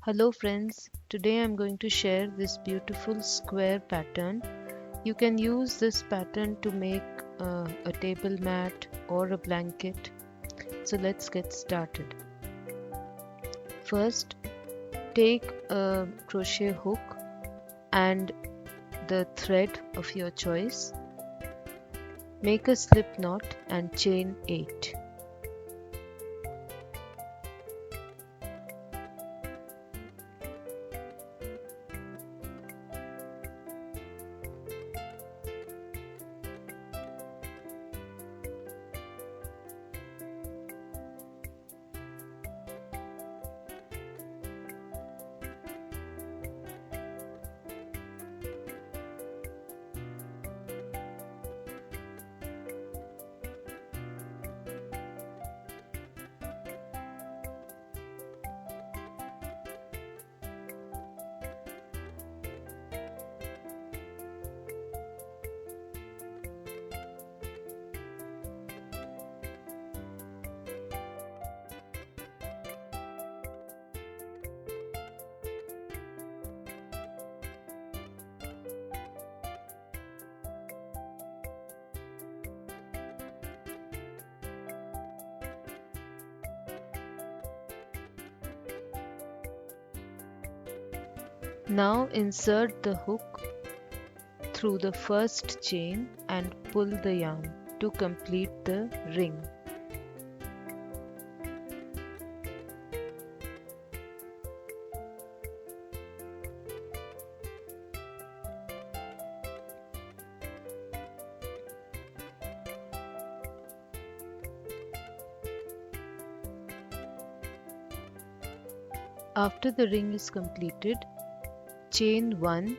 Hello friends, today I'm going to share this beautiful square pattern. You can use this pattern to make a table mat or a blanket. So let's get started. First, take a crochet hook and the thread of your choice. Make a slip knot and chain 8. Now insert the hook through the first chain and pull the yarn to complete the ring. After the ring is completed, chain 1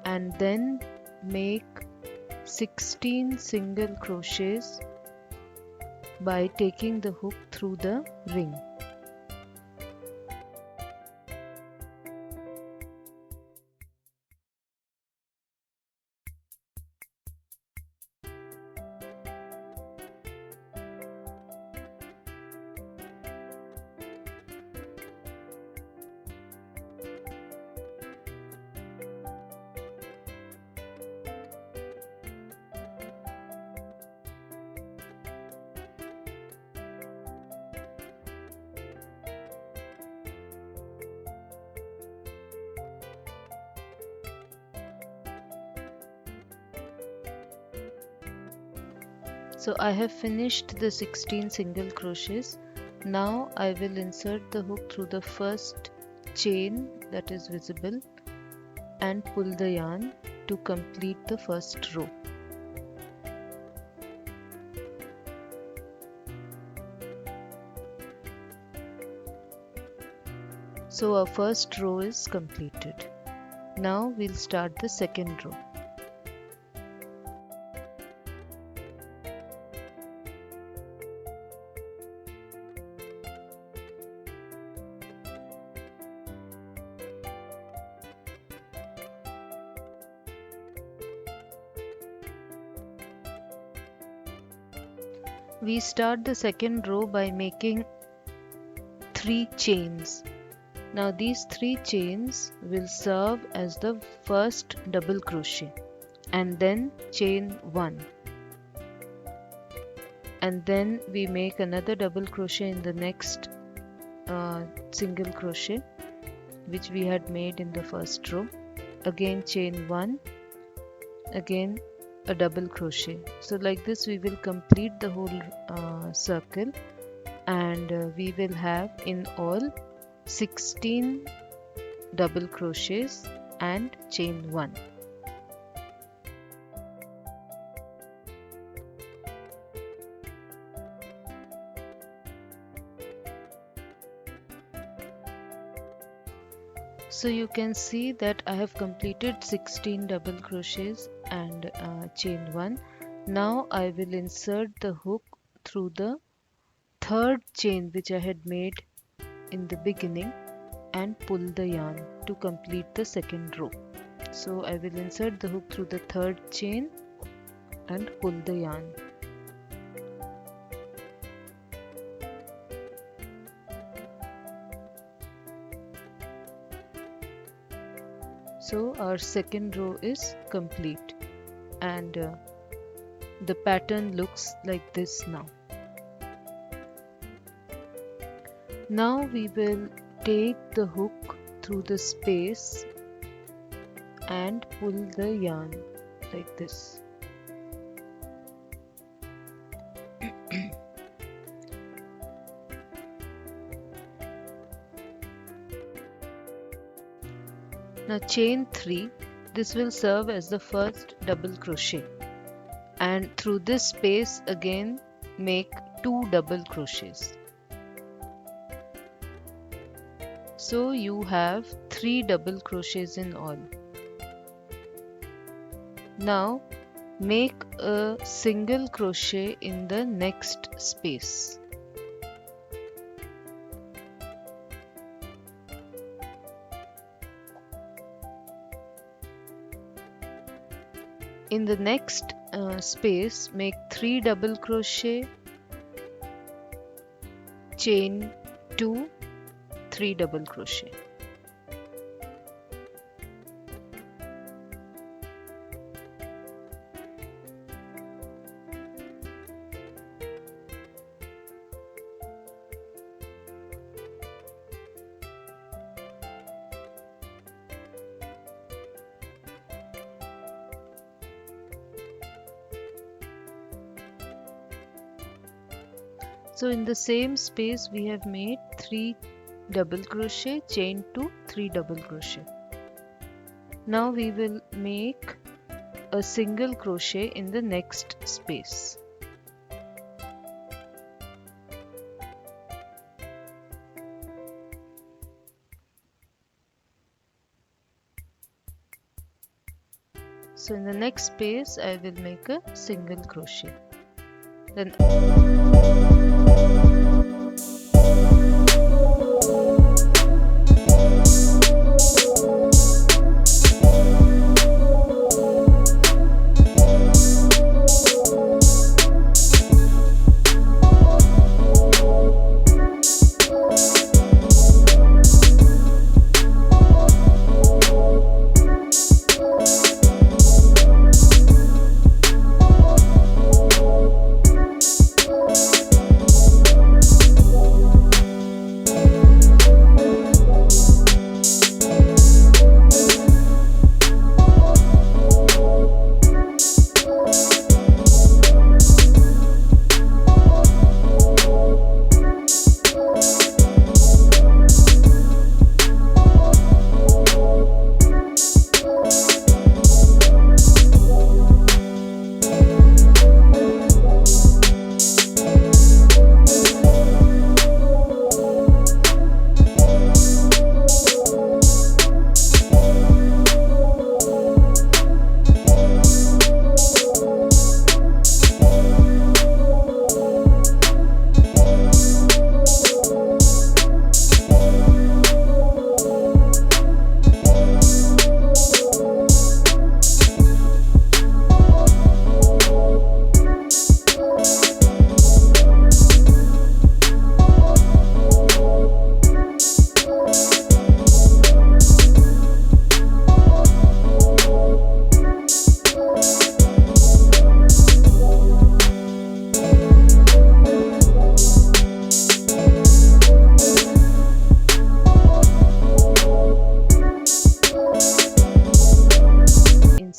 and then make 16 single crochets by taking the hook through the ring. So I have finished the 16 single crochets. Now I will insert the hook through the first chain that is visible and pull the yarn to complete the first row. So our first row is completed. Now we'll start the second row. We start the second row by making 3 chains. Now these 3 chains will serve as the first double crochet and then chain 1, and then we make another double crochet in the next single crochet which we had made in the first row, again chain 1, again a double crochet. So like this we will complete the whole circle, and we will have in all 16 double crochets and chain 1. So you can see that I have completed 16 double crochets and chain 1. Now I will insert the hook through the third chain which I had made in the beginning and pull the yarn to complete the second row. So I will insert the hook through the third chain and pull the yarn. So our second row is complete, and the pattern looks like this now. Now we will take the hook through the space and pull the yarn like this. Now chain 3, this will serve as the first double crochet, and through this space again make 2 double crochets. So you have 3 double crochets in all. Now make a single crochet in the next space. In the next space, make 3 double crochet, chain 2, 3 double crochet. So in the same space we have made 3 double crochet, chain 2, 3 double crochet. Now we will make a single crochet in the next space. So in the next space I will make a single crochet. Then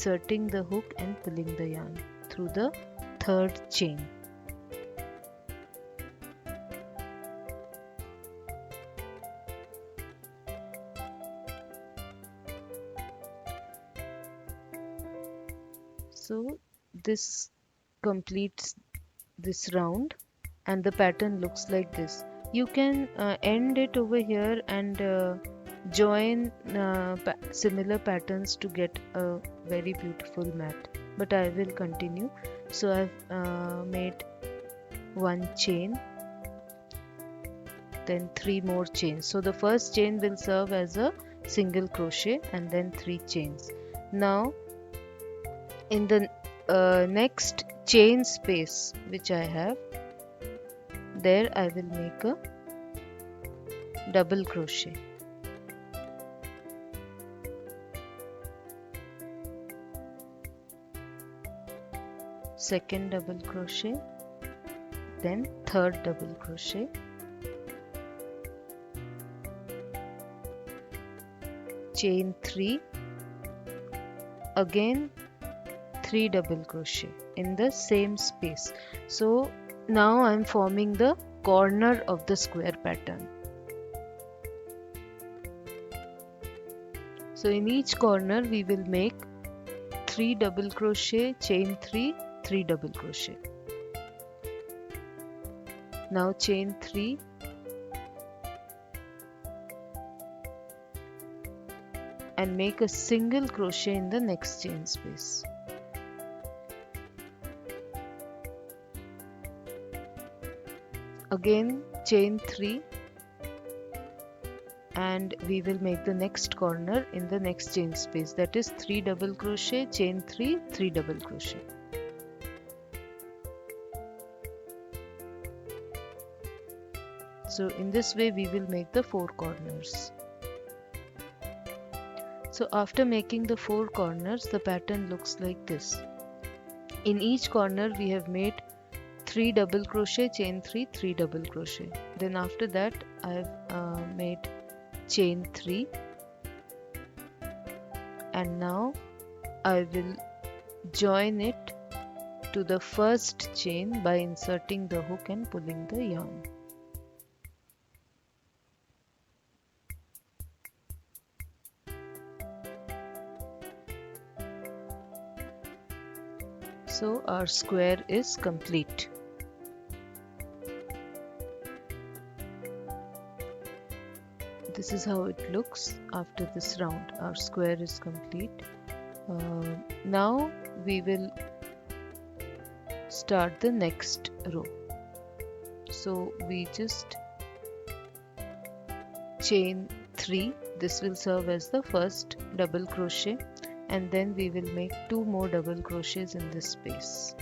inserting the hook and pulling the yarn through the third chain. So this completes this round and the pattern looks like this. You can end it over here and join similar patterns to get a very beautiful mat, but I will continue. So I've made 1 chain, then 3 more chains. So the first chain will serve as a single crochet and then 3 chains. Now in the next chain space which I have, there I will make a double crochet. second double crochet, then third double crochet, chain 3, again 3 double crochet in the same space. So now I'm forming the corner of the square pattern. So in each corner we will make 3 double crochet, chain 3, 3 double crochet. Now chain 3, and make a single crochet in the next chain space. Again chain 3, and we will make the next corner in the next chain space, that is 3 double crochet, chain 3, 3 double crochet. So in this way we will make the 4 corners. So after making the 4 corners, the pattern looks like this. In each corner we have made 3 double crochet, chain 3, 3 double crochet. Then after that I have made chain 3, and now I will join it to the first chain by inserting the hook and pulling the yarn. So our square is complete. This is how it looks after this round. Our square is complete. Now we will start the next row. So we just chain 3. This will serve as the first double crochet, and then we will make 2 more double crochets in this space.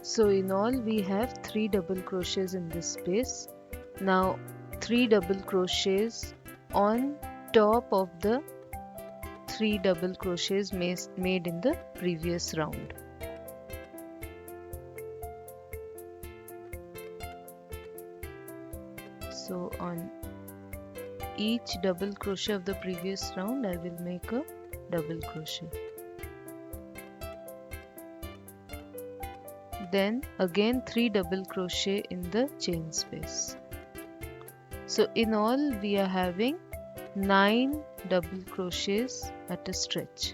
So in all we have 3 double crochets in this space. Now 3 double crochets on top of the 3 double crochets made in the previous round. So on each double crochet of the previous round I will make a double crochet. Then again 3 double crochet in the chain space. So in all we are having 9 double crochets at a stretch.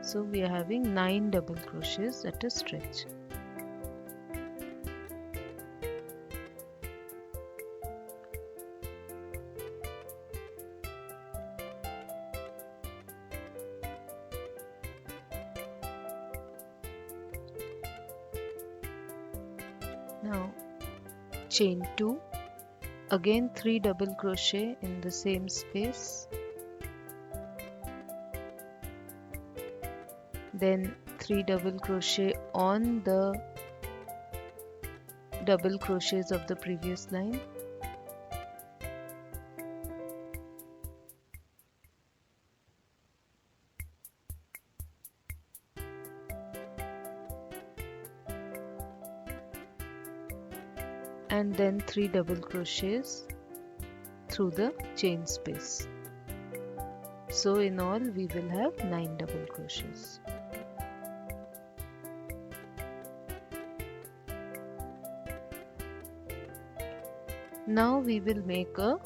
So we are having 9 double crochets at a stretch. Now chain 2, again 3 double crochet in the same space, then 3 double crochet on the double crochets of the previous line, and then 3 double crochets through the chain space. So in all we will have 9 double crochets. Now we will make a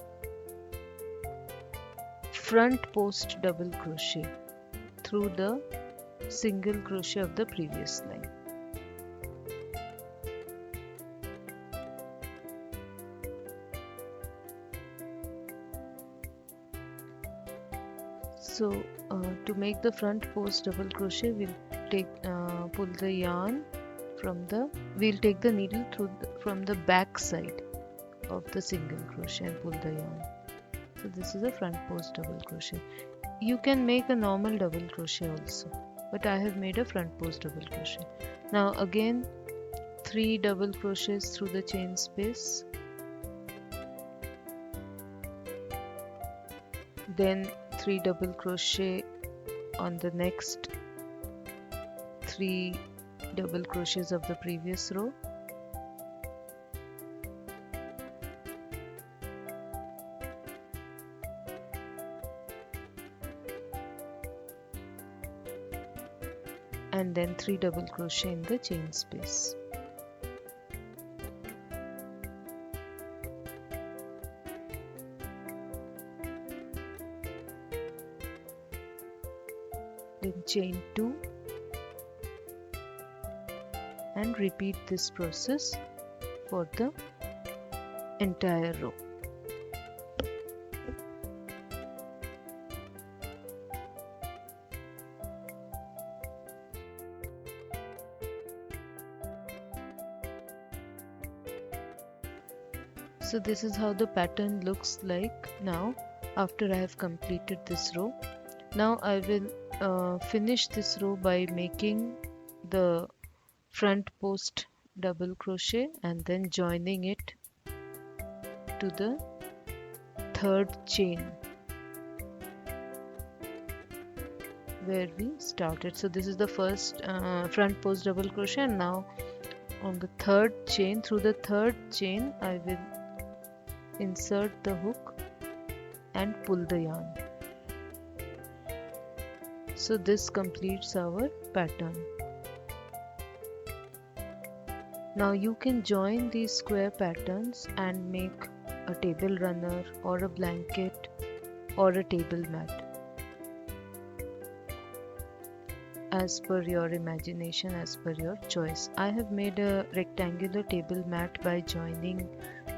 front post double crochet through the single crochet of the previous line. So to make the front post double crochet, we'll pull the yarn we'll take the needle from the back side of the single crochet and pull the yarn. So this is a front post double crochet. You can make a normal double crochet also. but I have made a front post double crochet. Now again 3 double crochets through the chain space, then 3 double crochet on the next 3 double crochets of the previous row, and then 3 double crochet in the chain space. Then chain 2 and repeat this process for the entire row. So this is how the pattern looks like now after I have completed this row. Now I will finish this row by making the front post double crochet and then joining it to the third chain where we started. So this is the first front post double crochet, and now on the third chain, through the third chain, I will insert the hook and pull the yarn. So this completes our pattern. Now you can join these square patterns and make a table runner or a blanket or a table mat as per your imagination, as per your choice. I have made a rectangular table mat by joining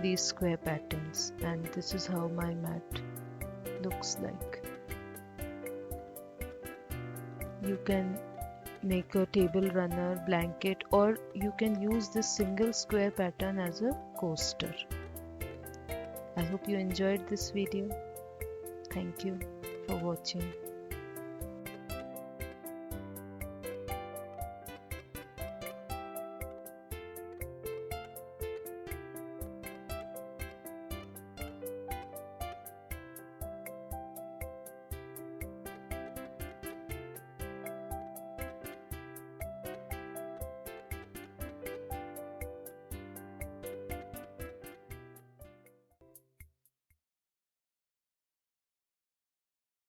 these square patterns, and this is how my mat looks like. You can make a table runner, blanket, or you can use this single square pattern as a coaster. I hope you enjoyed this video. Thank you for watching.